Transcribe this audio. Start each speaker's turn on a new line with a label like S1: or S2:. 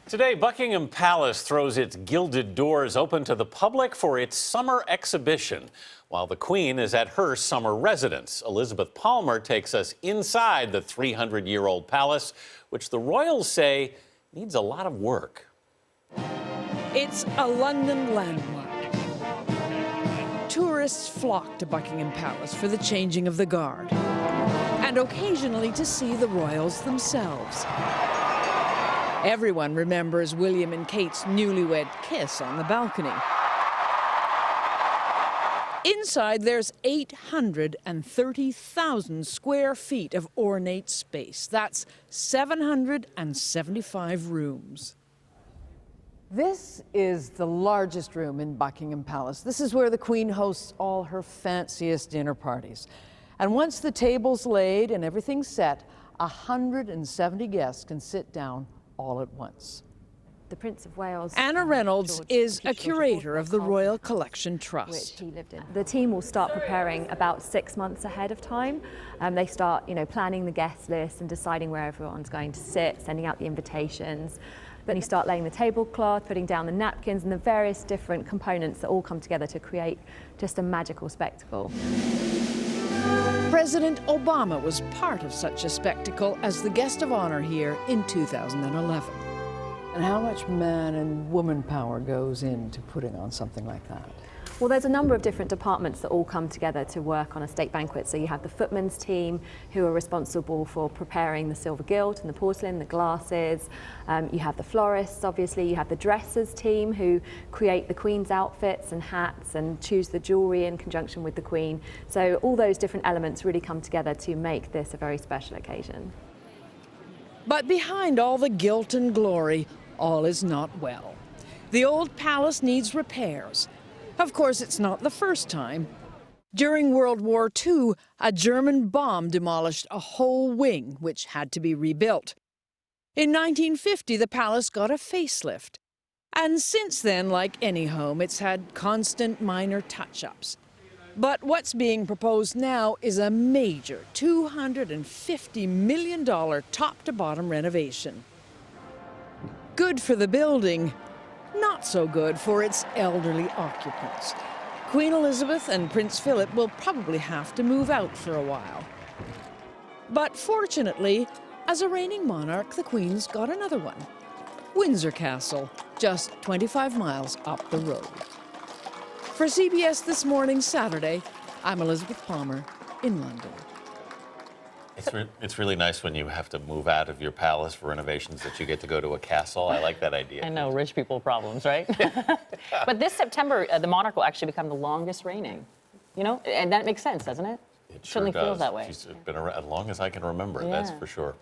S1: Today, Buckingham Palace throws its gilded doors open to the public for its summer exhibition, while the Queen is at her summer residence. Elizabeth Palmer takes us inside the 300-year-old palace, which the royals say needs a lot of work.
S2: It's a London landmark. Tourists flock to Buckingham Palace for the changing of the guard, and occasionally to see the royals themselves. Everyone remembers William and Kate's newlywed kiss on the balcony. Inside, there's 830,000 square feet of ornate space. That's 775 rooms. This is the largest room in Buckingham Palace. This is where the Queen hosts all her fanciest dinner parties. And once the table's laid and everything's set, 170 guests can sit down all at once.
S3: The Prince of Wales.
S2: Anna Reynolds is a curator of the Royal Collection Trust.
S3: Which he lived in. The team will start preparing about 6 months ahead of time. They start, planning the guest list and deciding where everyone's going to sit, sending out the invitations. Then you start laying the tablecloth, putting down the napkins and the various different components that all come together to create just a magical spectacle.
S2: President Obama was part of such a spectacle as the guest of honor here in 2011. And how much man and woman power goes into putting on something like that?
S3: Well, there's a number of different departments that all come together to work on a state banquet. So you have the footmen's team, who are responsible for preparing the silver gilt and the porcelain, the glasses. You have the florists, obviously. You have the dressers team, who create the Queen's outfits and hats and choose the jewellery in conjunction with the Queen. So all those different elements really come together to make this a very special occasion.
S2: But behind all the gilt and glory, all is not well. The old palace needs repairs. Of course, it's not the first time. During World War II, a German bomb demolished a whole wing, which had to be rebuilt. In 1950, the palace got a facelift. And since then, like any home, it's had constant minor touch-ups. But what's being proposed now is a major $250 million top-to-bottom renovation. Good for the building, not so good for its elderly occupants. Queen Elizabeth and Prince Philip will probably have to move out for a while. But fortunately, as a reigning monarch, the Queen's got another one. Windsor Castle, just 25 miles up the road. For CBS This Morning, Saturday, I'm Elizabeth Palmer in London.
S1: It's really nice when you have to move out of your palace for renovations that you get to go to a castle. I like that idea.
S4: I know, rich people problems, right? But this September, the monarch will actually become the longest reigning. And that makes sense, doesn't it?
S1: It sure
S4: certainly
S1: does.
S4: feels that way.
S1: She's been around as long as I can remember, that's for sure.